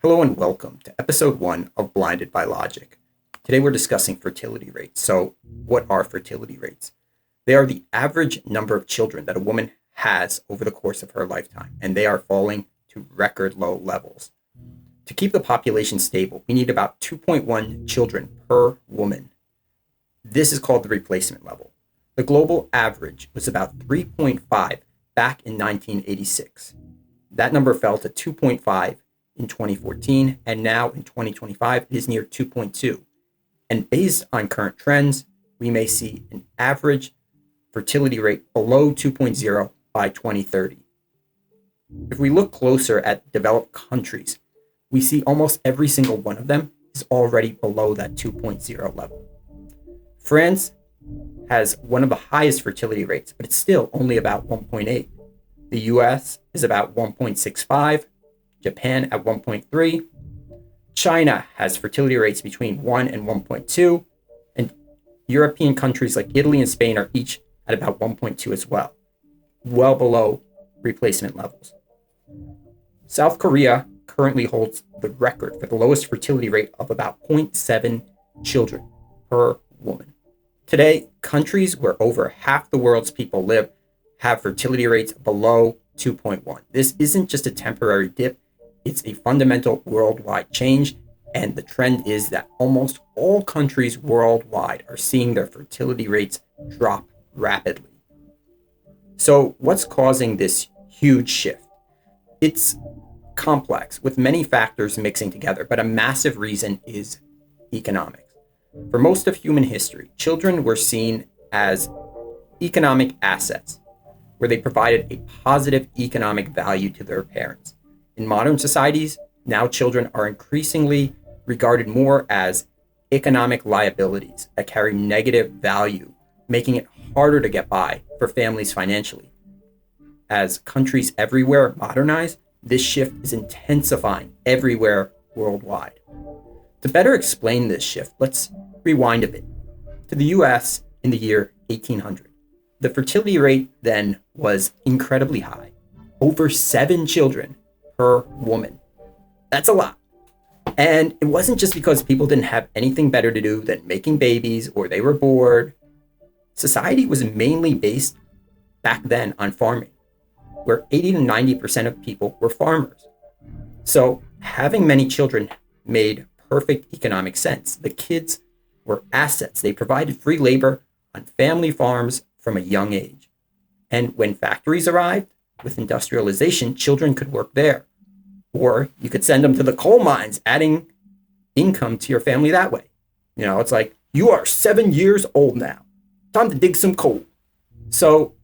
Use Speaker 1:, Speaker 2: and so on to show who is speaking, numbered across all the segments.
Speaker 1: Hello and welcome to episode 1 of Blinded by Logic. Today we're discussing fertility rates. So, what are fertility rates? They are the average number of children that a woman has over the course of her lifetime, and they are falling to record low levels. To keep the population stable, we need about 2.1 children per woman. This is called the replacement level. The global average was about 3.5 back in 1986. That number fell to 2.5 in 2014, and now in 2025, it is near 2.2. And based on current trends, we may see an average fertility rate below 2.0 by 2030. If we look closer at developed countries, we see almost every single one of them is already below that 2.0 level. France has one of the highest fertility rates, but it's still only about 1.8. The US is about 1.65, Japan at 1.3. China has fertility rates between 1 and 1.2, and European countries like Italy and Spain are each at about 1.2 as well, well below replacement levels. South Korea currently holds the record for the lowest fertility rate of about 0.7 children per woman. Today, countries where over half the world's people live have fertility rates below 2.1. This isn't just a temporary dip, it's a fundamental worldwide change, and the trend is that almost all countries worldwide are seeing their fertility rates drop rapidly. So what's causing this huge shift? It's complex, with many factors mixing together, but a massive reason is economics. For most of human history, children were seen as economic assets, where they provided a positive economic value to their parents. In modern societies, now children are increasingly regarded more as economic liabilities that carry negative value, making it harder to get by for families financially. As countries everywhere modernize, this shift is intensifying everywhere worldwide. To better explain this shift, let's rewind a bit to the US in the year 1800. The fertility rate then was incredibly high, over 7 children per woman. That's a lot. And it wasn't just because people didn't have anything better to do than making babies or they were bored. Society was mainly based back then on farming, where 80 to 90% of people were farmers. So having many children made perfect economic sense. The kids were assets. They provided free labor on family farms from a young age. And when factories arrived with industrialization, children could work there. Or you could send them to the coal mines, adding income to your family that way. You know, it's like, you are 7 years old now. Time to dig some coal. So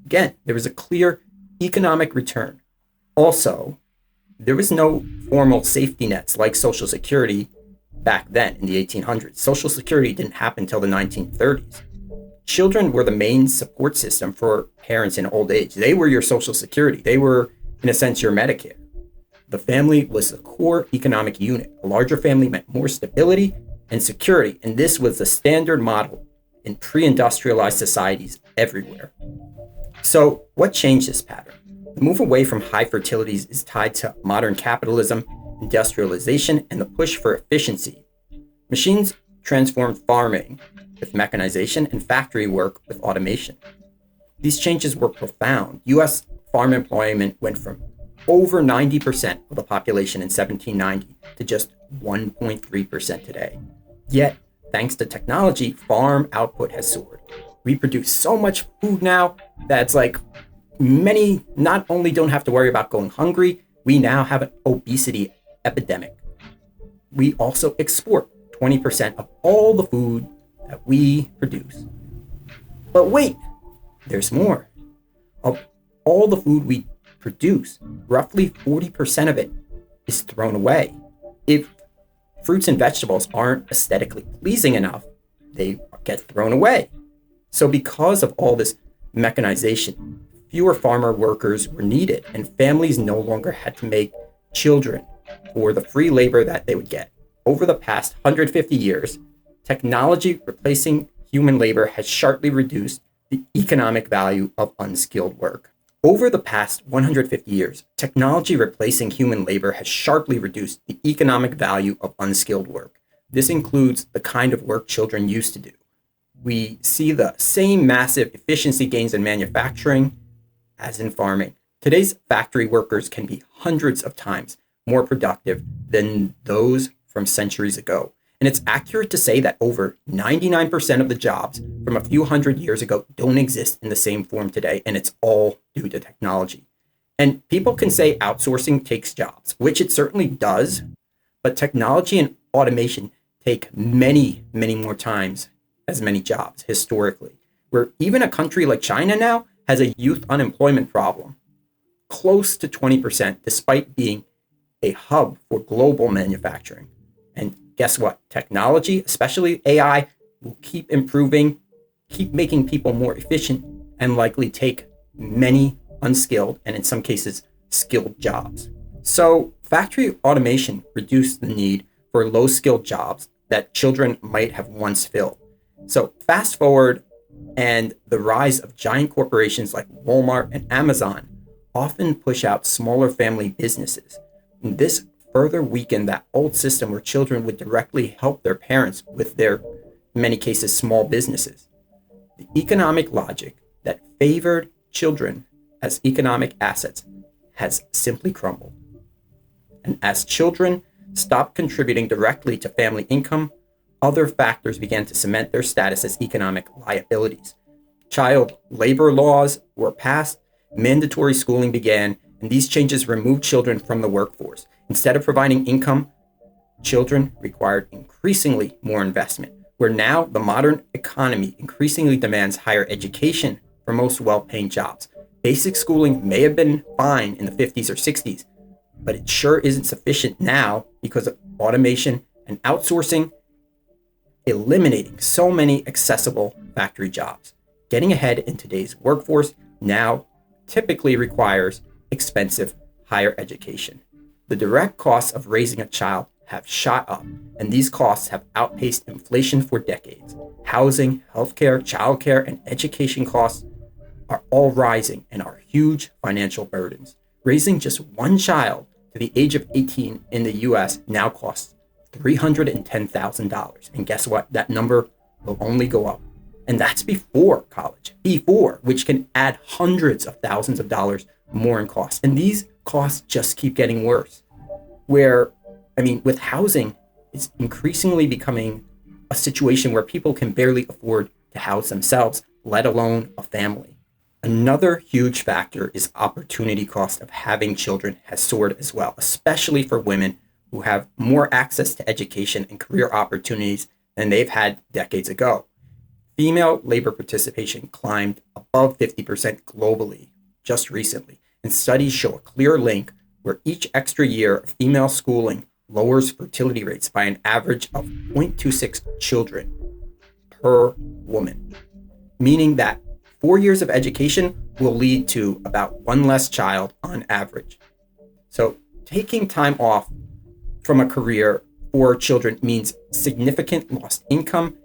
Speaker 1: again, there was a clear economic return. Also, there was no formal safety nets like Social Security back then in the 1800s. Social Security didn't happen until the 1930s. Children were the main support system for parents in old age. They were your Social Security. They were, in a sense, your Medicare. The family was the core economic unit. A larger family meant more stability and security, and this was the standard model in pre-industrialized societies everywhere. So what changed this pattern? The move away from high fertilities is tied to modern capitalism, industrialization, and the push for efficiency. Machines transformed farming with mechanization and factory work with automation. These changes were profound. U.S. farm employment went from over 90% of the population in 1790 to just 1.3% today. Yet, thanks to technology, farm output has soared. We produce so much food now that it's like many not only don't have to worry about going hungry, we now have an obesity epidemic. We also export 20% of all the food that we produce. But wait, there's more. Of all the food we produce, roughly 40% of it is thrown away. If fruits and vegetables aren't aesthetically pleasing enough, they get thrown away. So because of all this mechanization, fewer farmer workers were needed, and families no longer had to make children for the free labor that they would get. Over the past 150 years, technology replacing human labor has sharply reduced the economic value of unskilled work. Over the past 150 years, technology replacing human labor has sharply reduced the economic value of unskilled work. This includes the kind of work children used to do. We see the same massive efficiency gains in manufacturing as in farming. Today's factory workers can be hundreds of times more productive than those from centuries ago. And it's accurate to say that over 99% of the jobs from a few hundred years ago don't exist in the same form today, and it's all due to technology. And people can say outsourcing takes jobs, which it certainly does, but technology and automation take many, many more times as many jobs historically, where even a country like China now has a youth unemployment problem, close to 20%, despite being a hub for global manufacturing. And guess what? Technology, especially AI, will keep improving, keep making people more efficient, and likely take many unskilled and in some cases skilled jobs. So factory automation reduced the need for low-skilled jobs that children might have once filled. So fast forward, and the rise of giant corporations like Walmart and Amazon often push out smaller family businesses. And this further weakened that old system where children would directly help their parents with their, in many cases, small businesses. The economic logic that favored children as economic assets has simply crumbled. And as children stopped contributing directly to family income, other factors began to cement their status as economic liabilities. Child labor laws were passed, mandatory schooling began, and these changes removed children from the workforce. Instead of providing income, children required increasingly more investment, where now the modern economy increasingly demands higher education for most well-paying jobs. Basic schooling may have been fine in the 50s or 60s, but it sure isn't sufficient now because of automation and outsourcing, eliminating so many accessible factory jobs. Getting ahead in today's workforce now typically requires expensive higher education. The direct costs of raising a child have shot up, and these costs have outpaced inflation for decades. Housing, healthcare, childcare, and education costs are all rising and are huge financial burdens. Raising just one child to the age of 18 in the US now costs $310,000. And guess what? That number will only go up. And that's before college, which can add hundreds of thousands of dollars more in costs. And these costs just keep getting worse. With housing, it's increasingly becoming a situation where people can barely afford to house themselves, let alone a family. Another huge factor is opportunity cost of having children has soared as well, especially for women who have more access to education and career opportunities than they've had decades ago. Female labor participation climbed above 50% globally just recently, and studies show a clear link where each extra year of female schooling lowers fertility rates by an average of 0.26 children per woman, meaning that 4 years of education will lead to about one less child on average. So taking time off from a career for children means significant lost income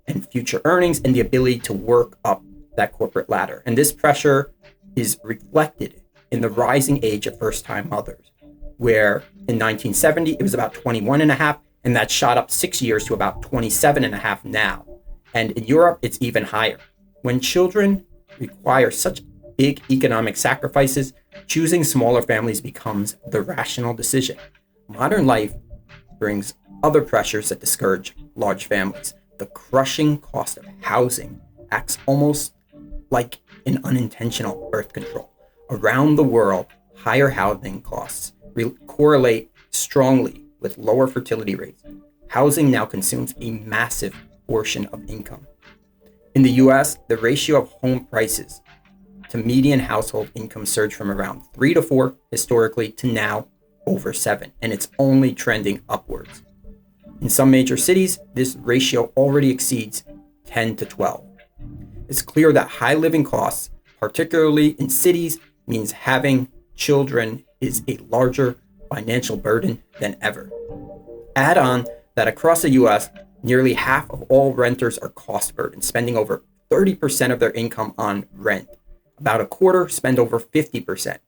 Speaker 1: and future earnings and the ability to work up that corporate ladder. And this pressure is reflected in the rising age of first-time mothers, where in 1970, it was about 21 and a half, and that shot up 6 years to about 27 and a half now. And in Europe, it's even higher. When children require such big economic sacrifices, choosing smaller families becomes the rational decision. Modern life brings other pressures that discourage large families. The crushing cost of housing acts almost like an unintentional birth control. Around the world, higher housing costs correlate strongly with lower fertility rates. Housing now consumes a massive portion of income. In the US, the ratio of home prices to median household income surged from around 3 to 4 historically to now over 7, and it's only trending upwards. In some major cities, this ratio already exceeds 10 to 12. It's clear that high living costs, particularly in cities, means having children is a larger financial burden than ever. Add on that across the US, nearly half of all renters are cost burdened, spending over 30% of their income on rent. About a quarter spend over 50%.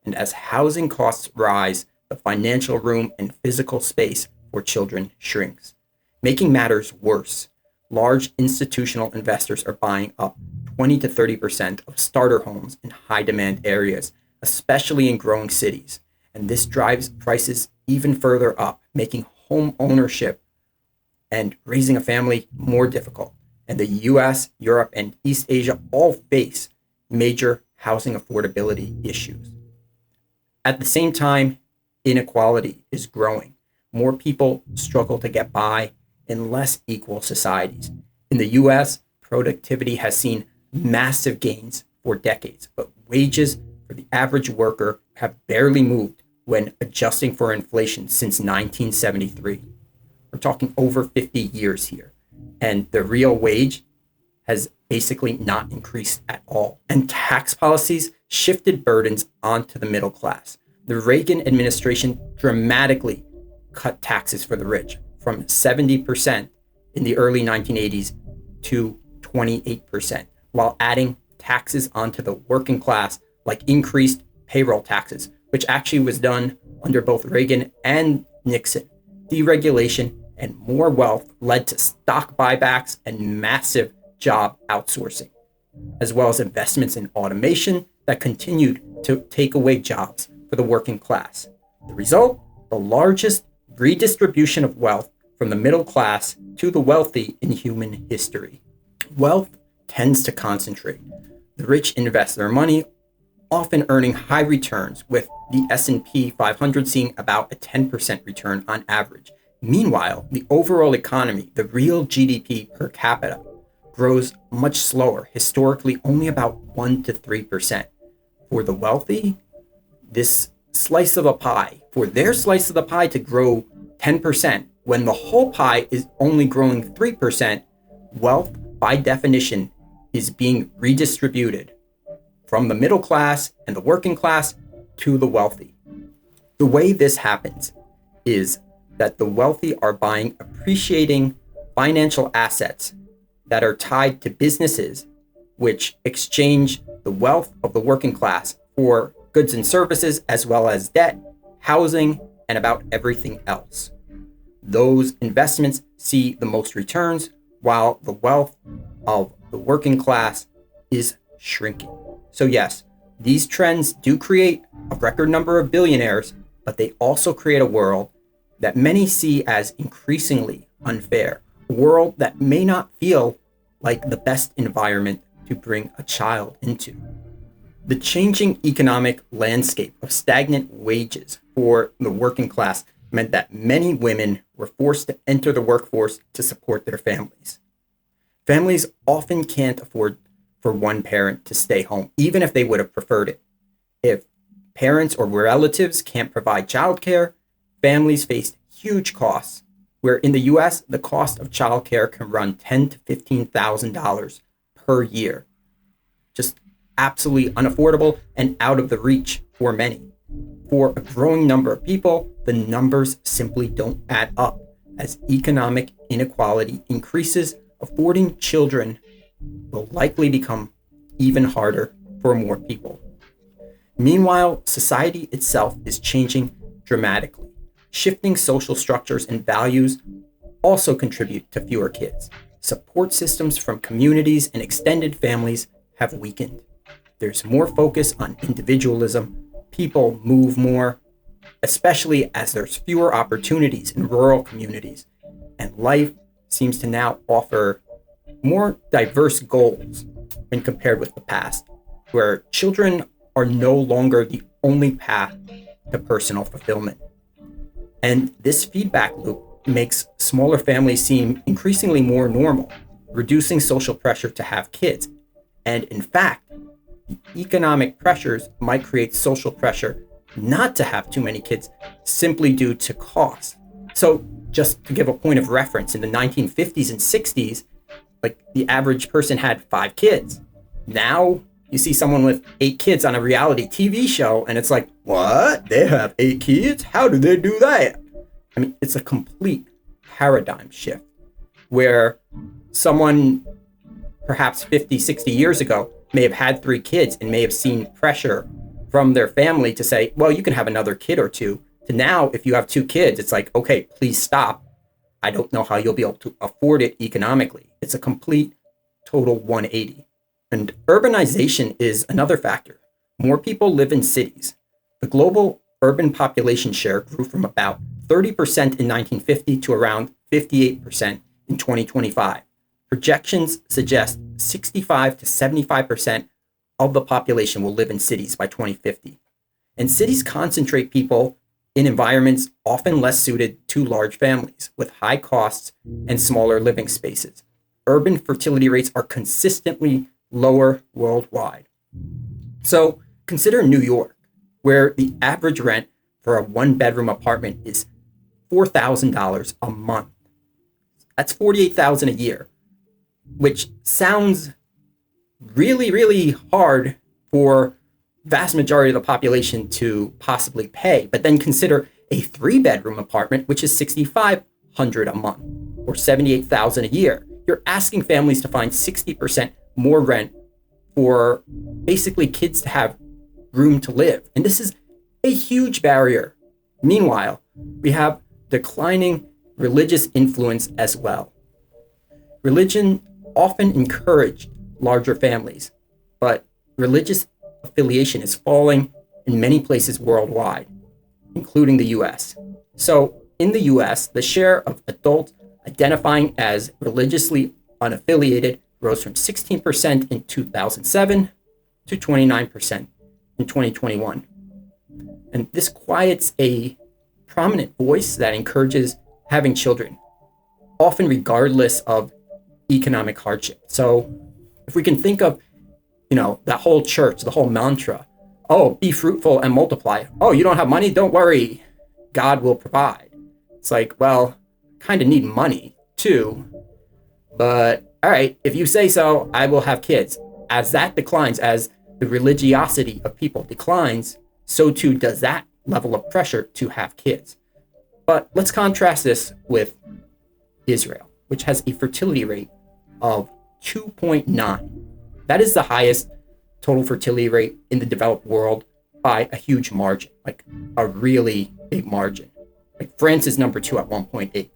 Speaker 1: And as housing costs rise, the financial room and physical space for children shrinks. Making matters worse, large institutional investors are buying up 20 to 30% of starter homes in high demand areas, especially in growing cities. And this drives prices even further up, making home ownership and raising a family more difficult. And the US, Europe, and East Asia all face major housing affordability issues. At the same time, inequality is growing. More people struggle to get by in less equal societies. In the US, productivity has seen massive gains for decades, but wages for the average worker have barely moved when adjusting for inflation since 1973. We're talking over 50 years here. And the real wage has basically not increased at all. And tax policies shifted burdens onto the middle class. The Reagan administration dramatically cut taxes for the rich from 70% in the early 1980s to 28%, while adding taxes onto the working class, like increased payroll taxes, which actually was done under both Reagan and Nixon. Deregulation and more wealth led to stock buybacks and massive job outsourcing, as well as investments in automation that continued to take away jobs for the working class. The result? The largest redistribution of wealth from the middle class to the wealthy in human history. Wealth tends to concentrate. The rich invest their money, often earning high returns, with the S&P 500 seeing about a 10% return on average. Meanwhile, the overall economy, the real GDP per capita, grows much slower, historically only about 1 to 3%. For the wealthy, this slice of a pie, for their slice of the pie to grow 10%, when the whole pie is only growing 3%, wealth, by definition, is being redistributed from the middle class and the working class to the wealthy. The way this happens is that the wealthy are buying appreciating financial assets that are tied to businesses which exchange the wealth of the working class for goods and services, as well as debt, housing, and about everything else. Those investments see the most returns, while the wealth of the working class is shrinking. So yes, these trends do create a record number of billionaires, but they also create a world that many see as increasingly unfair, a world that may not feel like the best environment to bring a child into. The changing economic landscape of stagnant wages for the working class meant that many women were forced to enter the workforce to support their families. Families often can't afford for one parent to stay home, even if they would have preferred it. If parents or relatives can't provide childcare, families face huge costs, where in the US, the cost of childcare can run $10,000 to $15,000 per year. Just absolutely unaffordable and out of the reach for many. For a growing number of people, the numbers simply don't add up. As economic inequality increases, affording children will likely become even harder for more people. Meanwhile, society itself is changing dramatically. Shifting social structures and values also contribute to fewer kids. Support systems from communities and extended families have weakened. There's more focus on individualism. People move more, especially as there's fewer opportunities in rural communities. And life seems to now offer more diverse goals when compared with the past, where children are no longer the only path to personal fulfillment. And this feedback loop makes smaller families seem increasingly more normal, reducing social pressure to have kids. And in fact, the economic pressures might create social pressure not to have too many kids simply due to cost. So just to give a point of reference, in the 1950s and 60s, like the average person had 5 kids. Now you see someone with 8 kids on a reality TV show and it's like, what? They have 8 kids? How do they do that? I mean, it's a complete paradigm shift where someone perhaps 50, 60 years ago may have had 3 kids and may have seen pressure from their family to say, well, you can have another kid or two, to now, if you have 2 kids, it's like, okay, please stop. I don't know how you'll be able to afford it economically. It's a complete total 180. And urbanization is another factor. More people live in cities. The global urban population share grew from about 30% in 1950 to around 58% in 2025. Projections suggest 65 to 75% of the population will live in cities by 2050. And cities concentrate people in environments often less suited to large families with high costs and smaller living spaces. Urban fertility rates are consistently lower worldwide. So consider New York, where the average rent for a 1-bedroom apartment is $4,000 a month. That's $48,000 a year, which sounds really, really hard for vast majority of the population to possibly pay. But then consider a 3-bedroom apartment, which is $6,500 a month or $78,000 a year. You're asking families to find 60% more rent for basically kids to have room to live. And this is a huge barrier. Meanwhile, we have declining religious influence as well. Religion often encouraged larger families, but religious affiliation is falling in many places worldwide, including the US. So in the US, the share of adults identifying as religiously unaffiliated rose from 16% in 2007 to 29% in 2021. And this quiets a prominent voice that encourages having children, often regardless of economic hardship. So if we can think of, that whole church, the whole mantra, oh, be fruitful and multiply. Oh, you don't have money? Don't worry. God will provide. It's like, well, kind of need money too. But all right, if you say so, I will have kids. As that declines, as the religiosity of people declines, so too does that level of pressure to have kids. But let's contrast this with Israel, which has a fertility rate of 2.9. That is the highest total fertility rate in the developed world by a huge margin, like a really big margin. Like France is number 2 at 1.8.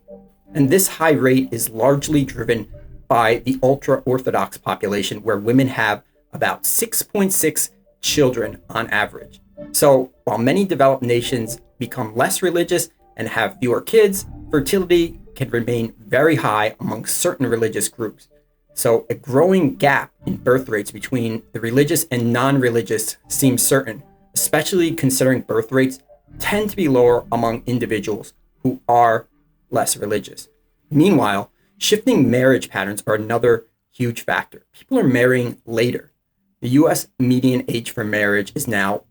Speaker 1: And this high rate is largely driven by the ultra-Orthodox population, where women have about 6.6 children on average. So while many developed nations become less religious and have fewer kids, fertility can remain very high among certain religious groups. So a growing gap in birth rates between the religious and non-religious seems certain, especially considering birth rates tend to be lower among individuals who are less religious. Meanwhile, shifting marriage patterns are another huge factor. People are marrying later. The US median age for marriage is now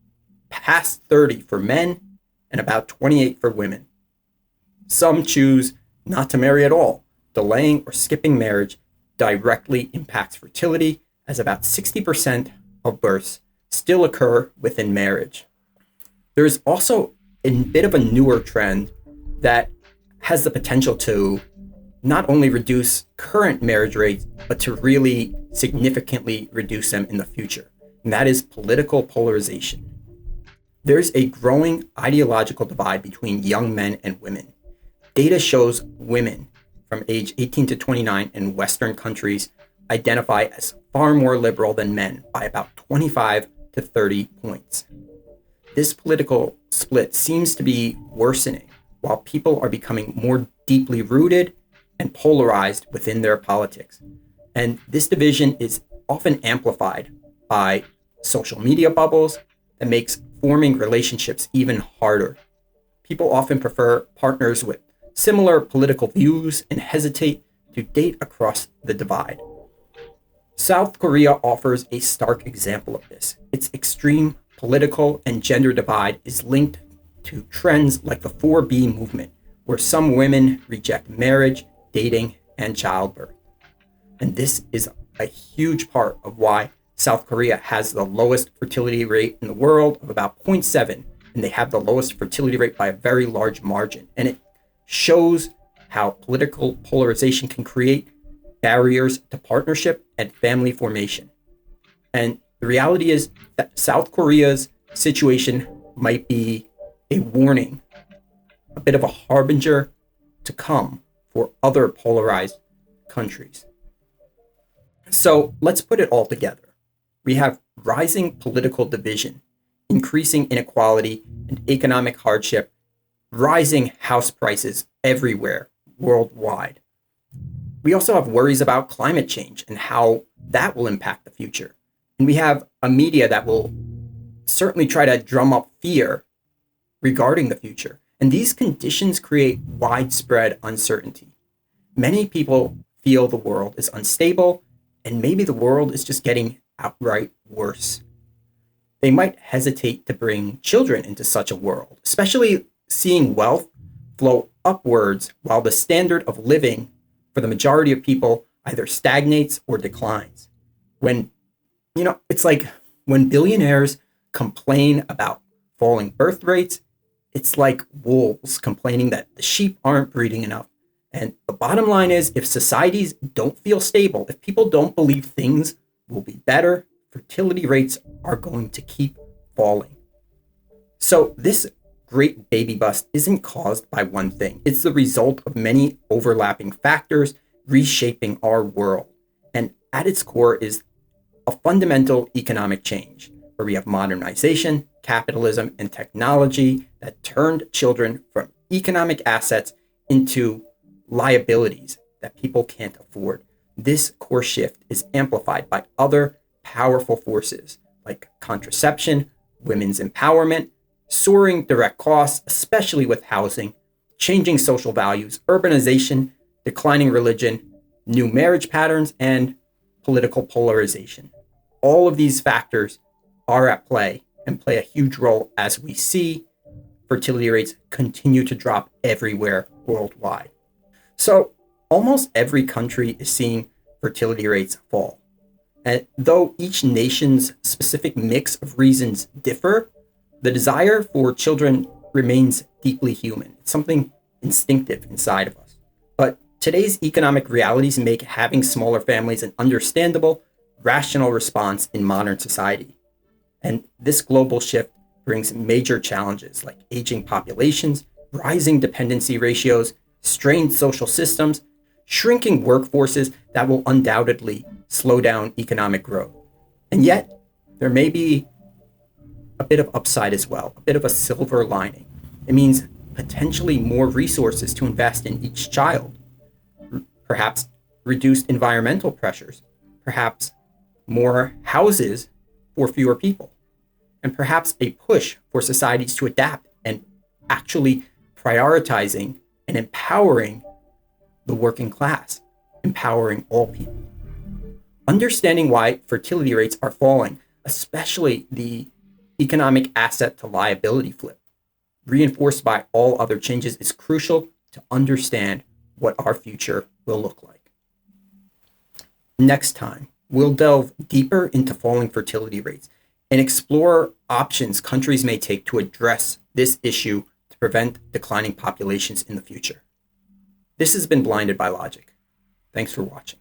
Speaker 1: past 30 for men and about 28 for women. Some choose not to marry at all. Delaying or skipping marriage directly impacts fertility, as about 60% of births still occur within marriage. There's also a bit of a newer trend that has the potential to not only reduce current marriage rates, but to really significantly reduce them in the future. And that is political polarization. There's a growing ideological divide between young men and women. Data shows women from age 18 to 29 in Western countries identify as far more liberal than men by about 25 to 30 points. This political split seems to be worsening, while people are becoming more deeply rooted and polarized within their politics. And this division is often amplified by social media bubbles that makes forming relationships even harder. People often prefer partners with similar political views and hesitate to date across the divide. South Korea offers a stark example of this. Its extreme political and gender divide is linked to trends like the 4B movement, where some women reject marriage, dating, and childbirth. And this is a huge part of why South Korea has the lowest fertility rate in the world of about 0.7, and they have the lowest fertility rate by a very large margin. And it shows how political polarization can create barriers to partnership and family formation. And the reality is that South Korea's situation might be a warning, a bit of a harbinger to come for other polarized countries. So let's put it all together. We have rising political division, increasing inequality and economic hardship, rising house prices everywhere worldwide. We also have worries about climate change and how that will impact the future. And we have a media that will certainly try to drum up fear regarding the future. And these conditions create widespread uncertainty. Many people feel the world is unstable, and maybe the world is just getting outright worse. They might hesitate to bring children into such a world, especially seeing wealth flow upwards while the standard of living for the majority of people either stagnates or declines. When, it's like when billionaires complain about falling birth rates, it's like wolves complaining that the sheep aren't breeding enough. And the bottom line is, if societies don't feel stable, if people don't believe things will be better, fertility rates are going to keep falling. So this great baby bust isn't caused by one thing. It's the result of many overlapping factors reshaping our world. And at its core is a fundamental economic change where we have modernization, capitalism, and technology that turned children from economic assets into liabilities that people can't afford. This core shift is amplified by other powerful forces like contraception, women's empowerment, soaring direct costs, especially with housing, changing social values, urbanization, declining religion, new marriage patterns, and political polarization. All of these factors are at play and play a huge role as we see fertility rates continue to drop everywhere worldwide. So almost every country is seeing fertility rates fall. And though each nation's specific mix of reasons differ, the desire for children remains deeply human. It's something instinctive inside of us. But today's economic realities make having smaller families an understandable, rational response in modern society. And this global shift brings major challenges like aging populations, rising dependency ratios, strained social systems, shrinking workforces that will undoubtedly slow down economic growth. And yet, there may be a bit of upside as well, a bit of a silver lining. It means potentially more resources to invest in each child, perhaps reduced environmental pressures, perhaps more houses for fewer people, and perhaps a push for societies to adapt and actually prioritizing and empowering the working class, empowering all people. Understanding why fertility rates are falling, especially the economic asset to liability flip, reinforced by all other changes, is crucial to understand what our future will look like. Next time, we'll delve deeper into falling fertility rates and explore options countries may take to address this issue to prevent declining populations in the future. This has been Blinded by Logic. Thanks for watching.